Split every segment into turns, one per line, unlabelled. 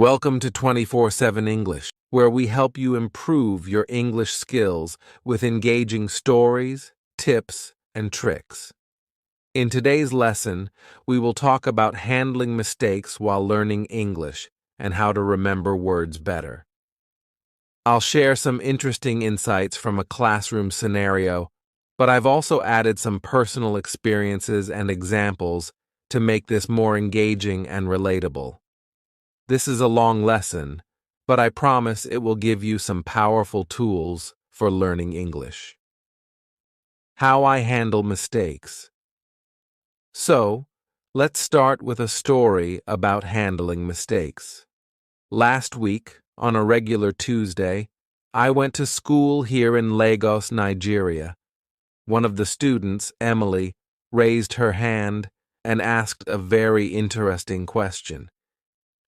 Welcome to 24/7 English, where we help you improve your English skills with engaging stories, tips, and tricks. In today's lesson, we will talk about handling mistakes while learning English and how to remember words better. I'll share some interesting insights from a classroom scenario, but I've also added some personal experiences and examples to make this more engaging and relatable. This is a long lesson, but I promise it will give you some powerful tools for learning English. How I handle mistakes. So, let's start with a story about handling mistakes. Last week, on a regular Tuesday, I went to school here in Lagos, Nigeria. One of the students, Emily, raised her hand and asked a very interesting question.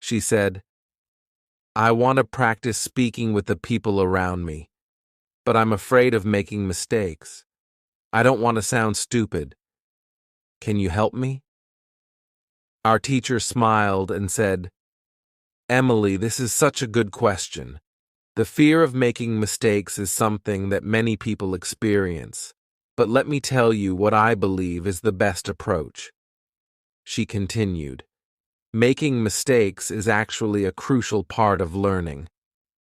She said, "I want to practice speaking with the people around me, but I'm afraid of making mistakes. I don't want to sound stupid. Can you help me?" Our teacher smiled and said, "Emily, this is such a good question. The fear of making mistakes is something that many people experience, but let me tell you what I believe is the best approach." She continued, "Making mistakes is actually a crucial part of learning.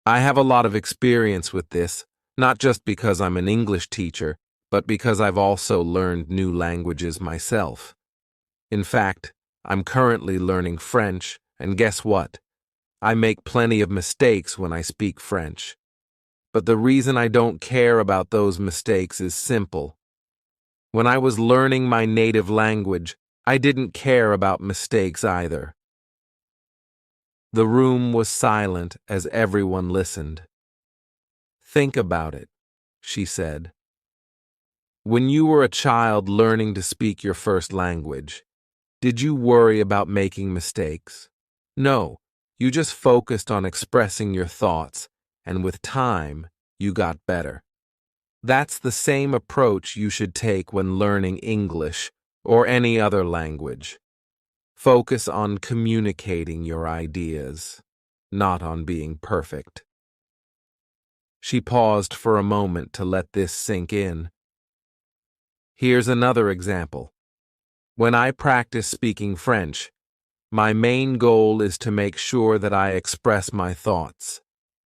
I have a lot of experience with this, not just because I'm an English teacher, but because I've also learned new languages myself. In fact, I'm currently learning French, and guess what? I make plenty of mistakes when I speak French. But the reason I don't care about those mistakes is simple. When I was learning my native language, I didn't care about mistakes either." The room was silent as everyone listened. "Think about it," she said. "When you were a child learning to speak your first language, did you worry about making mistakes? No, you just focused on expressing your thoughts, and with time, you got better. That's the same approach you should take when learning English or any other language. Focus on communicating your ideas, not on being perfect." She paused for a moment to let this sink in. Here's another example. When I practice speaking French, my main goal is to make sure that I express my thoughts.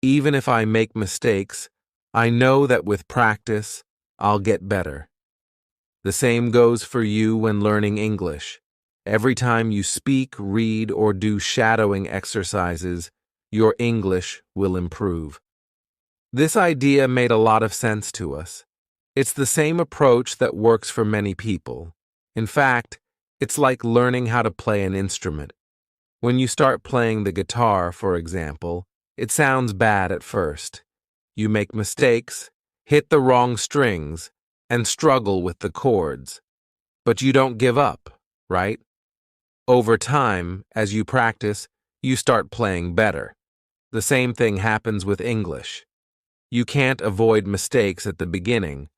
Even if I make mistakes, I know that with practice, I'll get better. The same goes for you when learning English. Every time you speak, read, or do shadowing exercises, your English will improve. This idea made a lot of sense to us. It's the same approach that works for many people. In fact, it's like learning how to play an instrument. When you start playing the guitar, for example, it sounds bad at first. You make mistakes, hit the wrong strings, and struggle with the chords. But you don't give up, right? Over time, as you practice, you start playing better. The same thing happens with English. You can't avoid mistakes at the beginning,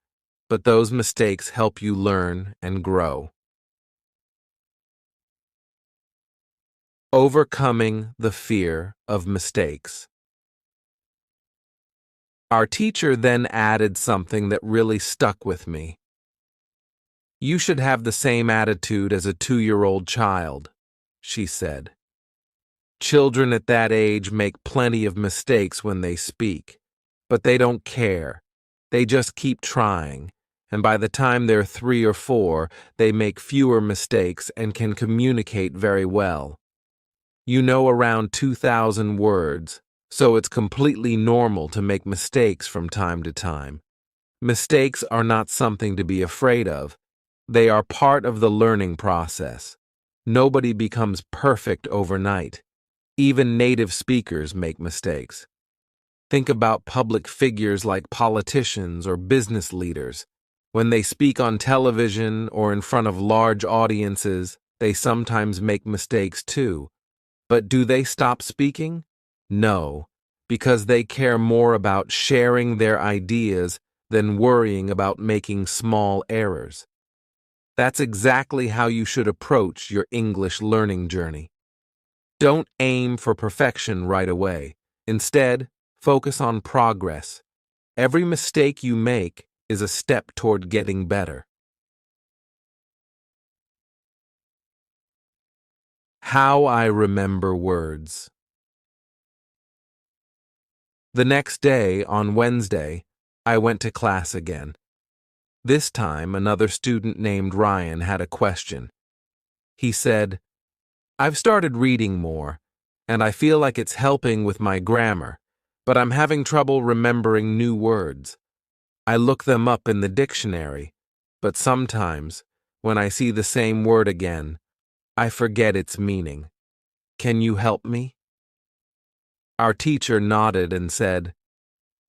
but those mistakes help you learn and grow. Overcoming the fear of mistakes. Our teacher then added something that really stuck with me. "You should have the same attitude as a 2-year-old child," she said. "Children at that age make plenty of mistakes when they speak, but they don't care. They just keep trying, and by the time they're 3 or 4, they make fewer mistakes and can communicate very well. You know around 2,000 words, so it's completely normal to make mistakes from time to time. Mistakes are not something to be afraid of. They are part of the learning process. Nobody becomes perfect overnight. Even native speakers make mistakes. Think about public figures like politicians or business leaders. When they speak on television or in front of large audiences, they sometimes make mistakes too. But do they stop speaking? No, because they care more about sharing their ideas than worrying about making small errors. That's exactly how you should approach your English learning journey. Don't aim for perfection right away. Instead, focus on progress. Every mistake you make is a step toward getting better. How I remember words. The next day, on Wednesday, I went to class again. This time, another student named Ryan had a question. He said, "I've started reading more, and I feel like it's helping with my grammar, but I'm having trouble remembering new words. I look them up in the dictionary, but sometimes, when I see the same word again, I forget its meaning. Can you help me?" Our teacher nodded and said,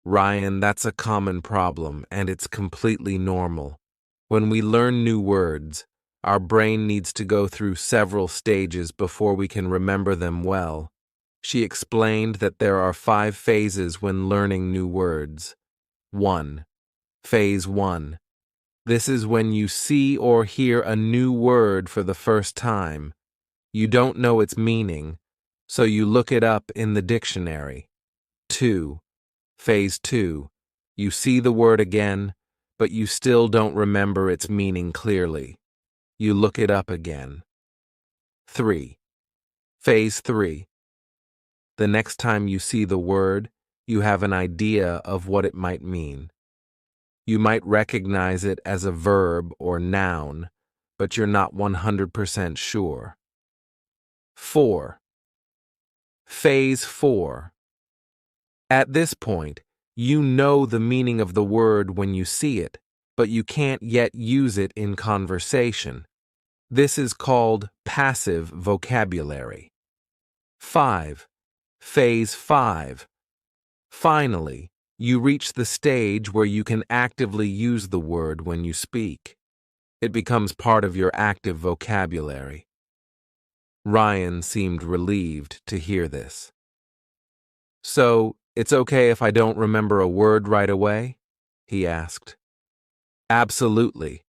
"Ryan, that's a common problem, and it's completely normal. When we learn new words, our brain needs to go through several stages before we can remember them well." She explained that there are 5 phases when learning new words. 1. Phase 1. This is when you see or hear a new word for the first time. You don't know its meaning, so you look it up in the dictionary. 2. Phase 2. You see the word again, but you still don't remember its meaning clearly. You look it up again. 3. Phase 3. The next time you see the word, you have an idea of what it might mean. You might recognize it as a verb or noun, but you're not 100% sure. 4. Phase 4. At this point, you know the meaning of the word when you see it, but you can't yet use it in conversation. This is called passive vocabulary. 5. Phase 5. Finally, you reach the stage where you can actively use the word when you speak. It becomes part of your active vocabulary. Ryan seemed relieved to hear this. "So, it's okay if I don't remember a word right away?" he asked. "Absolutely,"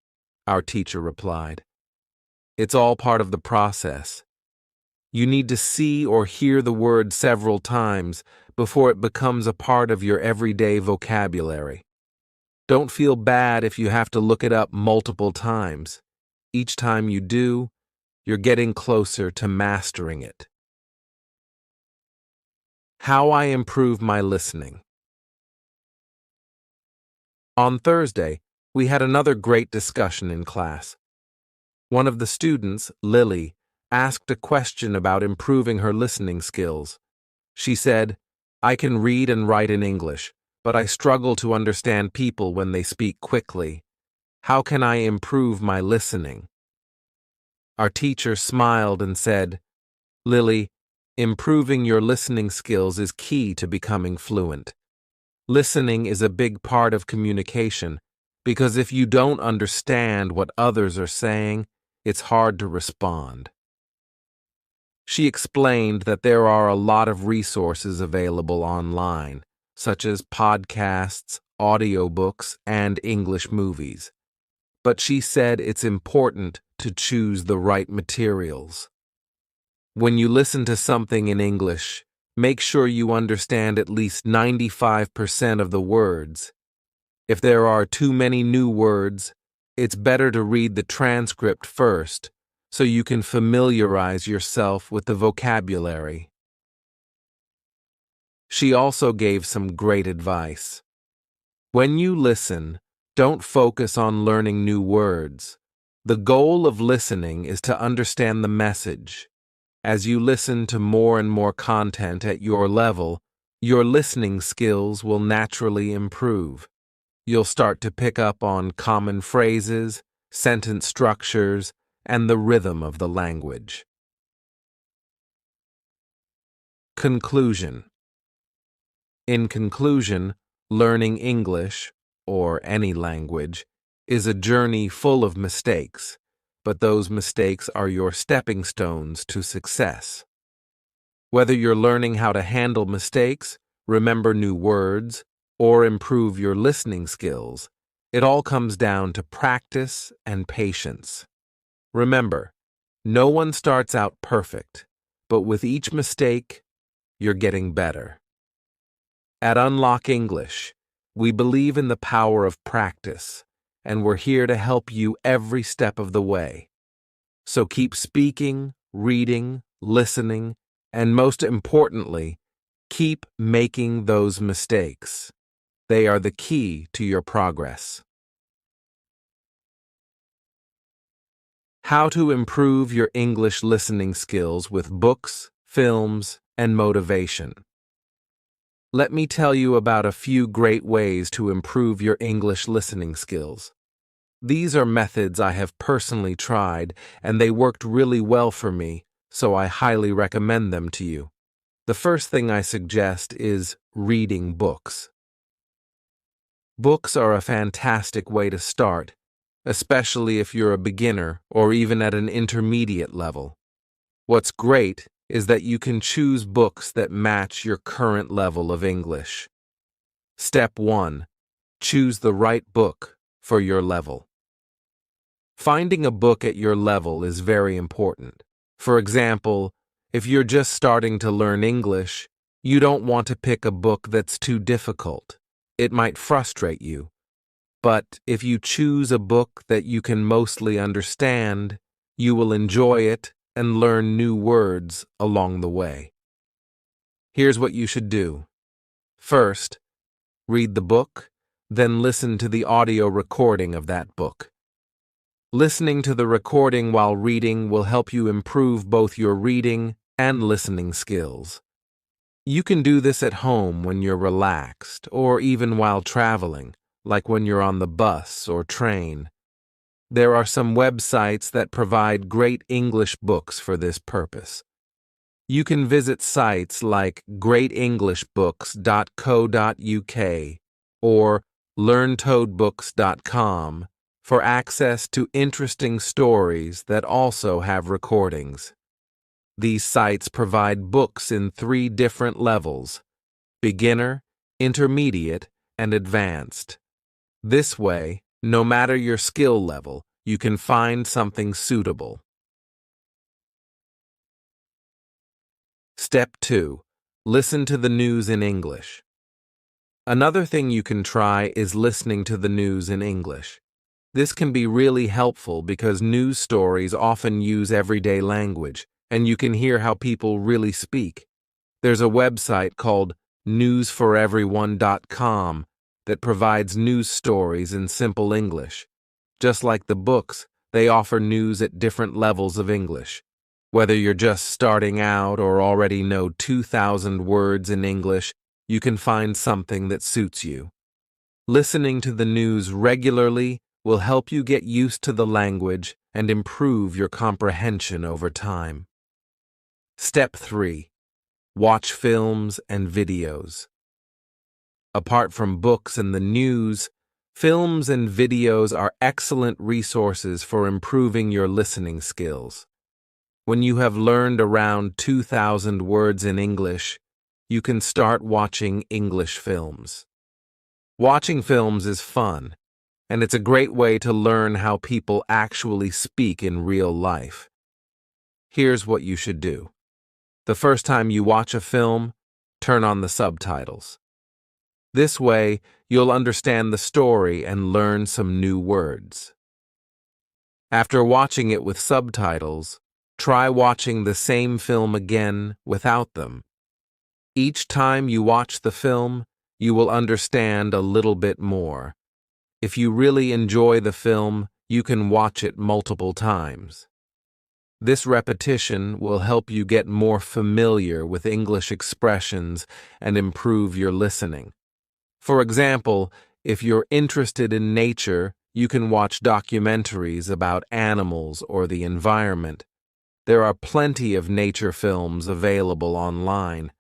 our teacher replied. "It's all part of the process. You need to see or hear the word several times before it becomes a part of your everyday vocabulary. Don't feel bad if you have to look it up multiple times. Each time you do, you're getting closer to mastering it." How I improve my listening. On Thursday, we had another great discussion in class. One of the students, Lily, asked a question about improving her listening skills. She said, "I can read and write in English, but I struggle to understand people when they speak quickly. How can I improve my listening?" Our teacher smiled and said, "Lily, improving your listening skills is key to becoming fluent. Listening is a big part of communication because if you don't understand what others are saying, it's hard to respond." She explained that there are a lot of resources available online, such as podcasts, audiobooks, and English movies. But she said it's important to choose the right materials. When you listen to something in English, make sure you understand at least 95% of the words. If there are too many new words, it's better to read the transcript first so you can familiarize yourself with the vocabulary. She also gave some great advice. When you listen, don't focus on learning new words. The goal of listening is to understand the message. As you listen to more and more content at your level, your listening skills will naturally improve. You'll start to pick up on common phrases, sentence structures, and the rhythm of the language. Conclusion. In conclusion, learning English, or any language, is a journey full of mistakes, but those mistakes are your stepping stones to success. Whether you're learning how to handle mistakes, remember new words, or improve your listening skills, it all comes down to practice and patience. Remember, no one starts out perfect, but with each mistake, you're getting better. At Unlock English, we believe in the power of practice, and we're here to help you every step of the way. So keep speaking, reading, listening, and most importantly, keep making those mistakes. They are the key to your progress. How to improve your English listening skills with books, films, and motivation. Let me tell you about a few great ways to improve your English listening skills. These are methods I have personally tried, and they worked really well for me, so I highly recommend them to you. The first thing I suggest is reading books. Books are a fantastic way to start, especially if you're a beginner or even at an intermediate level. What's great is that you can choose books that match your current level of English. Step 1. Choose the right book for your level. Finding a book at your level is very important. For example, if you're just starting to learn English, you don't want to pick a book that's too difficult. It might frustrate you. But if you choose a book that you can mostly understand, you will enjoy it and learn new words along the way. Here's what you should do. First, read the book, then listen to the audio recording of that book. Listening to the recording while reading will help you improve both your reading and listening skills. You can do this at home when you're relaxed, or even while traveling, like when you're on the bus or train. There are some websites that provide great English books for this purpose. You can visit sites like greatenglishbooks.co.uk or learntoadbooks.com for access to interesting stories that also have recordings. These sites provide books in 3 different levels: beginner, intermediate, and advanced. This way, no matter your skill level, you can find something suitable. Step 2. Listen to the news in English. Another thing you can try is listening to the news in English. This can be really helpful because news stories often use everyday language, and you can hear how people really speak. There's a website called newsforeveryone.com that provides news stories in simple English. Just like the books, they offer news at different levels of English. Whether you're just starting out or already know 2,000 words in English, you can find something that suits you. Listening to the news regularly will help you get used to the language and improve your comprehension over time. Step 3. Watch films and videos. Apart from books and the news, films and videos are excellent resources for improving your listening skills. When you have learned around 2,000 words in English, you can start watching English films. Watching films is fun, and it's a great way to learn how people actually speak in real life. Here's what you should do. The first time you watch a film, turn on the subtitles. This way, you'll understand the story and learn some new words. After watching it with subtitles, try watching the same film again without them. Each time you watch the film, you will understand a little bit more. If you really enjoy the film, you can watch it multiple times. This repetition will help you get more familiar with English expressions and improve your listening. For example, if you're interested in nature, you can watch documentaries about animals or the environment. There are plenty of nature films available online.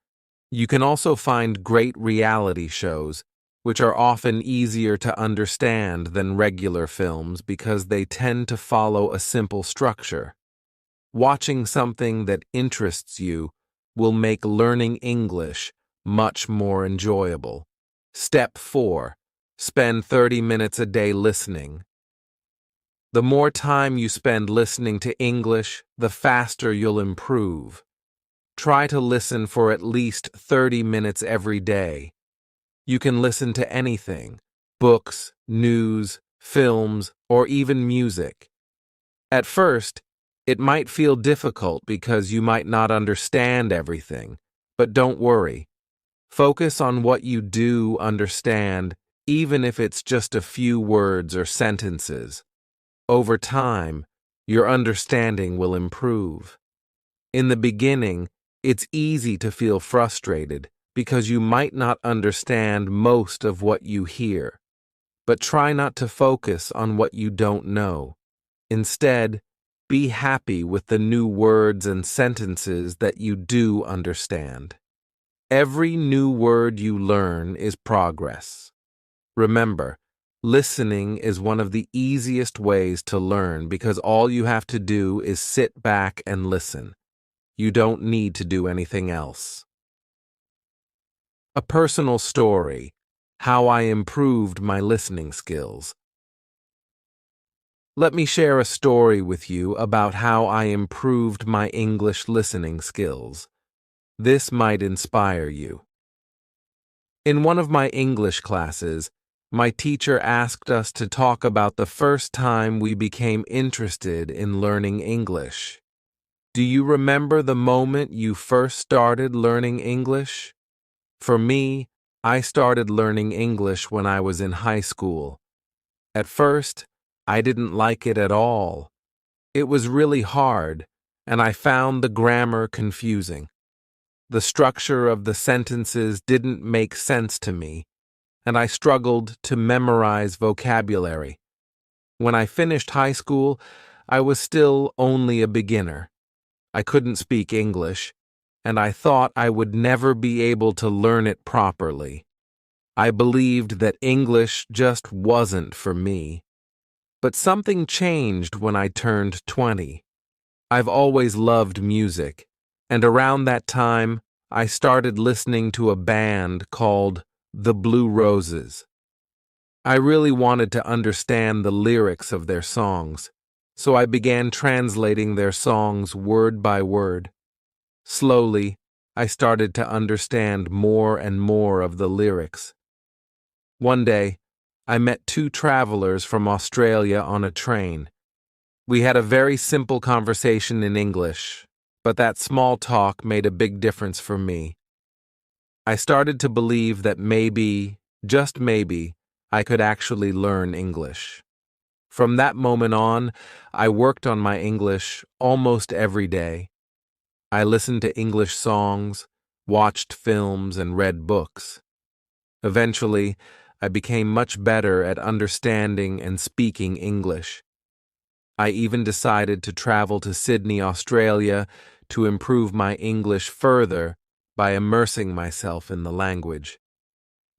You can also find great reality shows, which are often easier to understand than regular films because they tend to follow a simple structure. Watching something that interests you will make learning English much more enjoyable. Step 4. Spend 30 minutes a day listening. The more time you spend listening to English, the faster you'll improve. Try to listen for at least 30 minutes every day. You can listen to anything: books, news, films, or even music. At first, it might feel difficult because you might not understand everything, but don't worry. Focus on what you do understand, even if it's just a few words or sentences. Over time, your understanding will improve. In the beginning, it's easy to feel frustrated because you might not understand most of what you hear. But try not to focus on what you don't know. Instead, be happy with the new words and sentences that you do understand. Every new word you learn is progress. Remember, listening is one of the easiest ways to learn because all you have to do is sit back and listen. You don't need to do anything else. A personal story: how I improved my listening skills. Let me share a story with you about how I improved my English listening skills. This might inspire you. In one of my English classes, my teacher asked us to talk about the first time we became interested in learning English. Do you remember the moment you first started learning English? For me, I started learning English when I was in high school. At first, I didn't like it at all. It was really hard, and I found the grammar confusing. The structure of the sentences didn't make sense to me, and I struggled to memorize vocabulary. When I finished high school, I was still only a beginner. I couldn't speak English, and I thought I would never be able to learn it properly. I believed that English just wasn't for me. But something changed when I turned 20. I've always loved music, and around that time, I started listening to a band called The Blue Roses. I really wanted to understand the lyrics of their songs, so I began translating their songs word by word. Slowly, I started to understand more and more of the lyrics. One day, I met two travelers from Australia on a train. We had a very simple conversation in English, but that small talk made a big difference for me. I started to believe that maybe, just maybe, I could actually learn English. From that moment on, I worked on my English almost every day. I listened to English songs, watched films, and read books. Eventually, I became much better at understanding and speaking English. I even decided to travel to Sydney, Australia, to improve my English further by immersing myself in the language.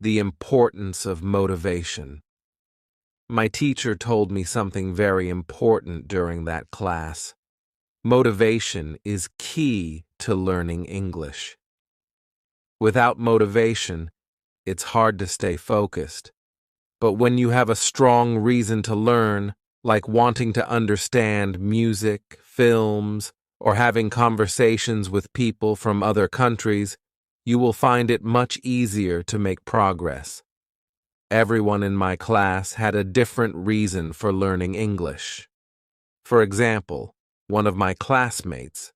The importance of motivation. My teacher told me something very important during that class. Motivation is key to learning English. Without motivation, it's hard to stay focused. But when you have a strong reason to learn, like wanting to understand music, films, or having conversations with people from other countries, you will find it much easier to make progress. Everyone in my class had a different reason for learning English. For example, one of my classmates,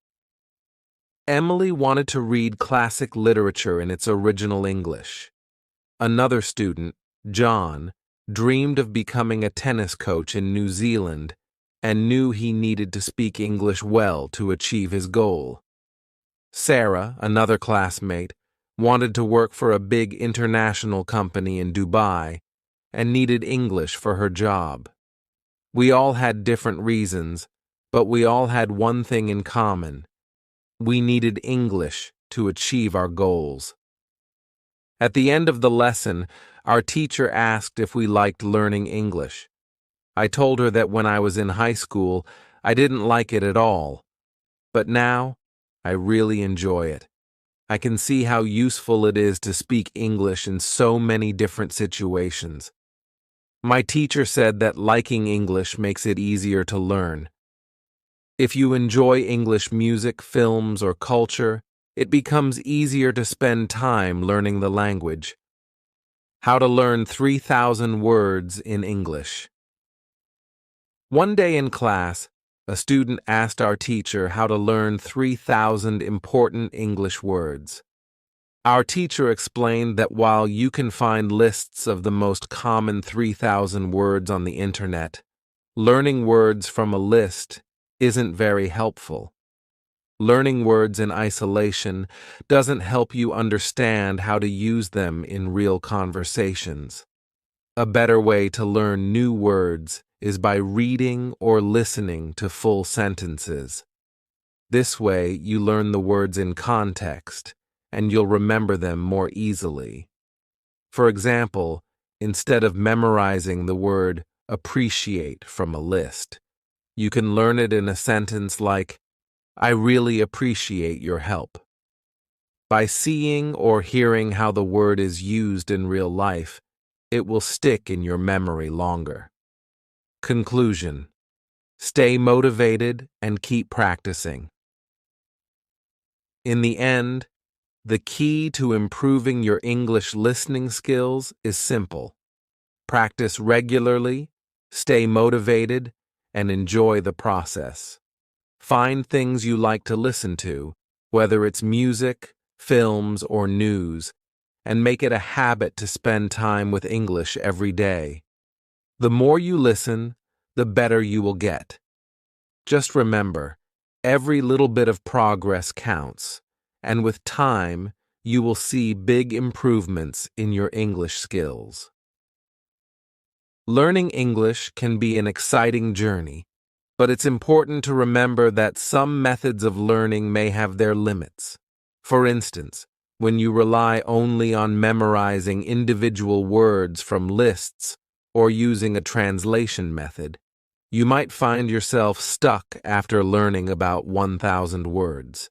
Emily, wanted to read classic literature in its original English. Another student, John, dreamed of becoming a tennis coach in New Zealand and knew he needed to speak English well to achieve his goal. Sarah, another classmate, wanted to work for a big international company in Dubai and needed English for her job. We all had different reasons, but we all had one thing in common. We needed English to achieve our goals. At the end of the lesson, our teacher asked if we liked learning English. I told her that when I was in high school, I didn't like it at all. But now, I really enjoy it. I can see how useful it is to speak English in so many different situations. My teacher said that liking English makes it easier to learn. If you enjoy English music, films, or culture, it becomes easier to spend time learning the language. How to learn 3,000 words in English. One day in class, a student asked our teacher how to learn 3,000 important English words. Our teacher explained that while you can find lists of the most common 3,000 words on the internet, learning words from a list isn't very helpful. Learning words in isolation doesn't help you understand how to use them in real conversations. A better way to learn new words is by reading or listening to full sentences. This way, you learn the words in context, and you'll remember them more easily. For example, instead of memorizing the word appreciate from a list, you can learn it in a sentence like, "I really appreciate your help." By seeing or hearing how the word is used in real life, it will stick in your memory longer. Conclusion: stay motivated and keep practicing. In the end, the key to improving your English listening skills is simple. Practice regularly, stay motivated, and enjoy the process. Find things you like to listen to, whether it's music, films, or news, and make it a habit to spend time with English every day. The more you listen, the better you will get. Just remember, every little bit of progress counts, and with time, you will see big improvements in your English skills. Learning English can be an exciting journey, but it's important to remember that some methods of learning may have their limits. For instance, when you rely only on memorizing individual words from lists or using a translation method, you might find yourself stuck after learning about 1,000 words.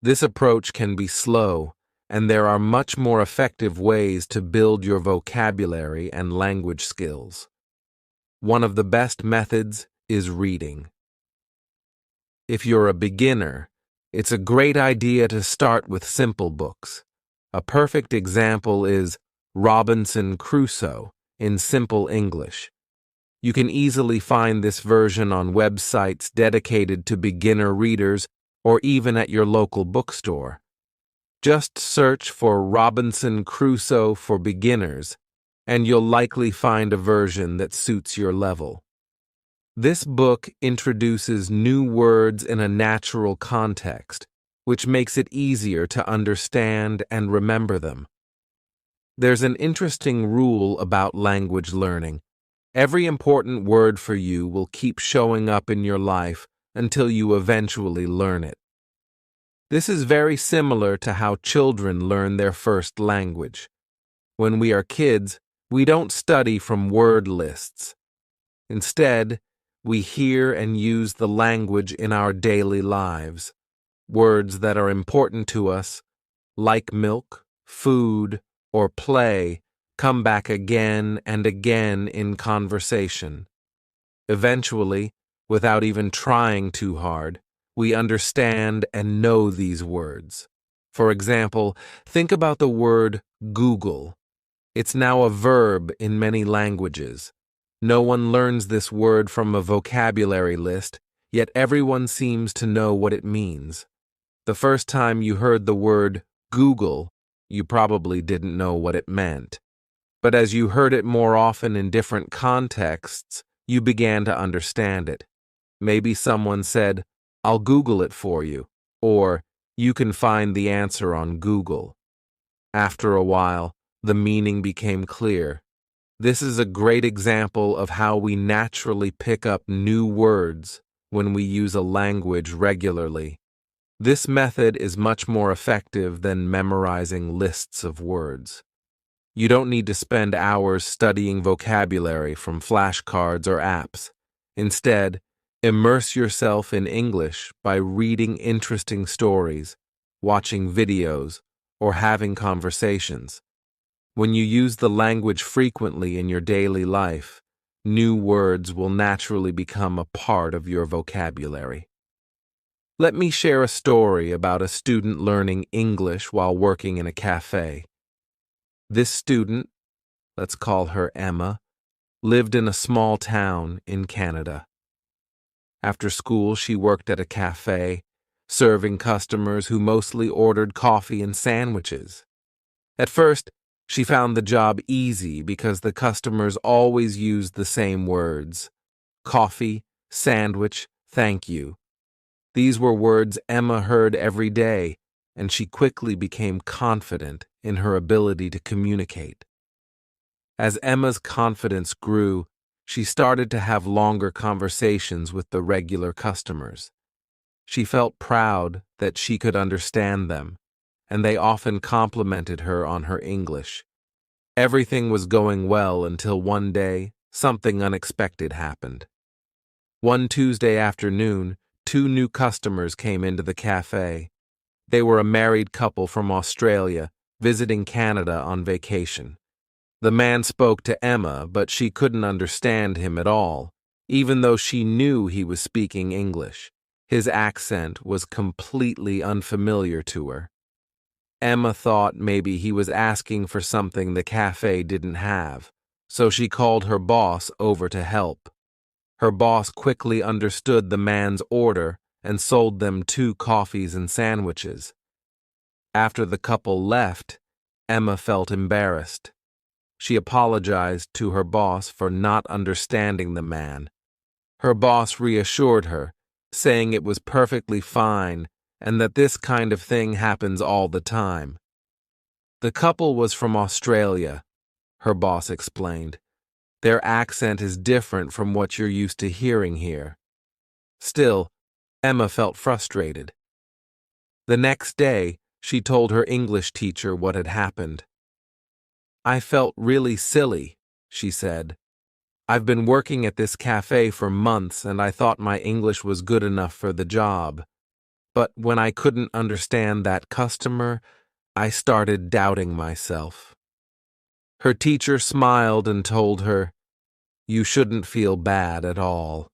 This approach can be slow, and there are much more effective ways to build your vocabulary and language skills. One of the best methods is reading. If you're a beginner, it's a great idea to start with simple books. A perfect example is Robinson Crusoe in Simple English. You can easily find this version on websites dedicated to beginner readers or even at your local bookstore. Just search for Robinson Crusoe for Beginners, and you'll likely find a version that suits your level. This book introduces new words in a natural context, which makes it easier to understand and remember them. There's an interesting rule about language learning. Every important word for you will keep showing up in your life until you eventually learn it. This is very similar to how children learn their first language. When we are kids, we don't study from word lists. Instead, we hear and use the language in our daily lives. Words that are important to us, like milk, food, or play, come back again and again in conversation. Eventually, without even trying too hard, we understand and know these words. For example, think about the word Google. It's now a verb in many languages. No one learns this word from a vocabulary list, yet everyone seems to know what it means. The first time you heard the word Google, you probably didn't know what it meant. But as you heard it more often in different contexts, you began to understand it. Maybe someone said, "I'll Google it for you," or "You can find the answer on Google." After a while, the meaning became clear. This is a great example of how we naturally pick up new words when we use a language regularly. This method is much more effective than memorizing lists of words. You don't need to spend hours studying vocabulary from flashcards or apps. Instead, immerse yourself in English by reading interesting stories, watching videos, or having conversations. When you use the language frequently in your daily life, new words will naturally become a part of your vocabulary. Let me share a story about a student learning English while working in a cafe. This student, let's call her Emma, lived in a small town in Canada. After school, she worked at a cafe, serving customers who mostly ordered coffee and sandwiches. At first, she found the job easy because the customers always used the same words: coffee, sandwich, thank you. These were words Emma heard every day, and she quickly became confident in her ability to communicate. As Emma's confidence grew, she started to have longer conversations with the regular customers. She felt proud that she could understand them, and they often complimented her on her English. Everything was going well until one day, something unexpected happened. One Tuesday afternoon, 2 new customers came into the cafe. They were a married couple from Australia, visiting Canada on vacation. The man spoke to Emma, but she couldn't understand him at all, even though she knew he was speaking English. His accent was completely unfamiliar to her. Emma thought maybe he was asking for something the cafe didn't have, so she called her boss over to help. Her boss quickly understood the man's order and sold them 2 coffees and sandwiches. After the couple left, Emma felt embarrassed. She apologized to her boss for not understanding the man. Her boss reassured her, saying it was perfectly fine and that this kind of thing happens all the time. The couple was from Australia, her boss explained. Their accent is different from what you're used to hearing here. Still, Emma felt frustrated. The next day, she told her English teacher what had happened. "I felt really silly," she said. "I've been working at this cafe for months and I thought my English was good enough for the job. But when I couldn't understand that customer, I started doubting myself." Her teacher smiled and told her, "You shouldn't feel bad at all.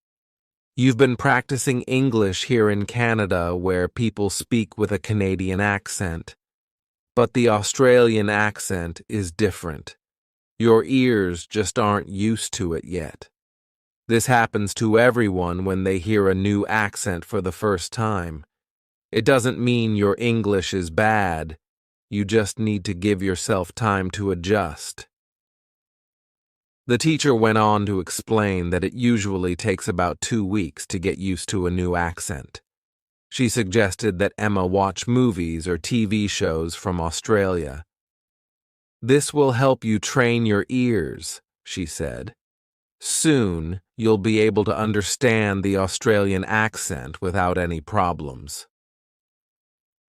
You've been practicing English here in Canada where people speak with a Canadian accent. But the Australian accent is different. Your ears just aren't used to it yet. This happens to everyone when they hear a new accent for the first time. It doesn't mean your English is bad. You just need to give yourself time to adjust." The teacher went on to explain that it usually takes about 2 weeks to get used to a new accent. She suggested that Emma watch movies or TV shows from Australia. "This will help you train your ears," she said. "Soon, you'll be able to understand the Australian accent without any problems."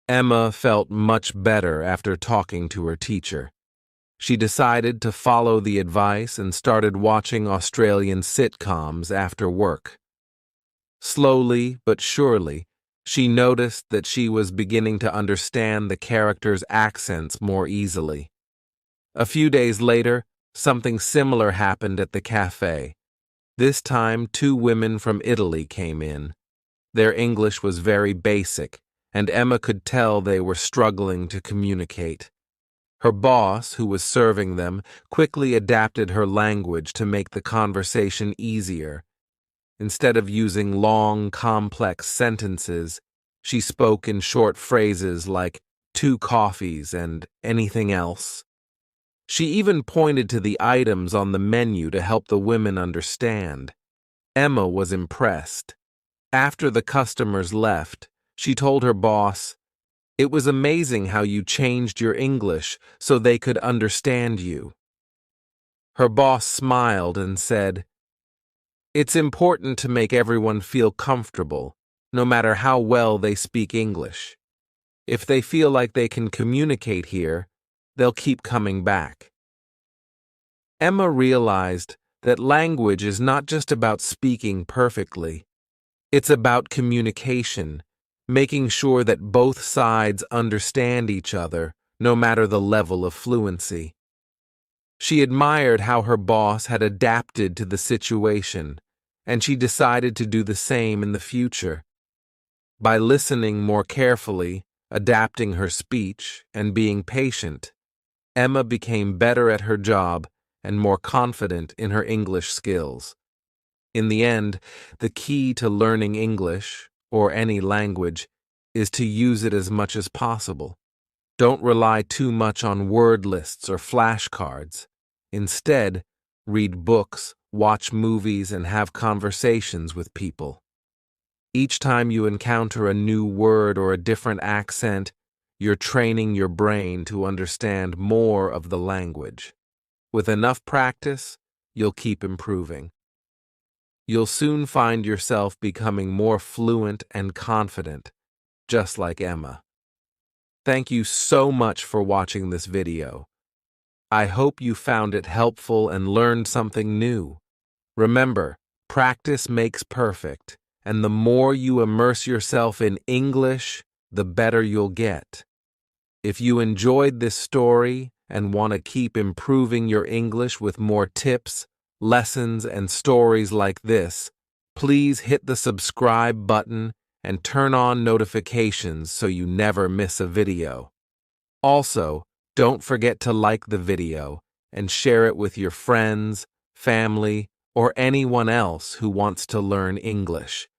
Emma felt much better after talking to her teacher. She decided to follow the advice and started watching Australian sitcoms after work. Slowly but surely, she noticed that she was beginning to understand the characters' accents more easily. A few days later, something similar happened at the cafe. This time, 2 women from Italy came in. Their English was very basic, and Emma could tell they were struggling to communicate. Her boss, who was serving them, quickly adapted her language to make the conversation easier. Instead of using long, complex sentences, she spoke in short phrases like 2 coffees and anything else. She even pointed to the items on the menu to help the women understand. Emma was impressed. After the customers left, she told her boss, "It was amazing how you changed your English so they could understand you." Her boss smiled and said, "It's important to make everyone feel comfortable, no matter how well they speak English. If they feel like they can communicate here, they'll keep coming back." Emma realized that language is not just about speaking perfectly. It's about communication, making sure that both sides understand each other, no matter the level of fluency. She admired how her boss had adapted to the situation, and she decided to do the same in the future. By listening more carefully, adapting her speech, and being patient, Emma became better at her job and more confident in her English skills. In the end, the key to learning English, or any language, is to use it as much as possible. Don't rely too much on word lists or flashcards. Instead, read books, watch movies, and have conversations with people. Each time you encounter a new word or a different accent, you're training your brain to understand more of the language. With enough practice, you'll keep improving. You'll soon find yourself becoming more fluent and confident, just like Emma. Thank you so much for watching this video. I hope you found it helpful and learned something new. Remember, practice makes perfect, and the more you immerse yourself in English, the better you'll get. If you enjoyed this story and want to keep improving your English with more tips, lessons, and stories like this, please hit the subscribe button and turn on notifications so you never miss a video. Also, don't forget to like the video and share it with your friends, family, or anyone else who wants to learn English.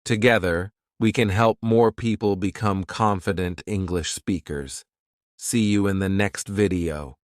Together, we can help more people become confident English speakers. See you in the next video.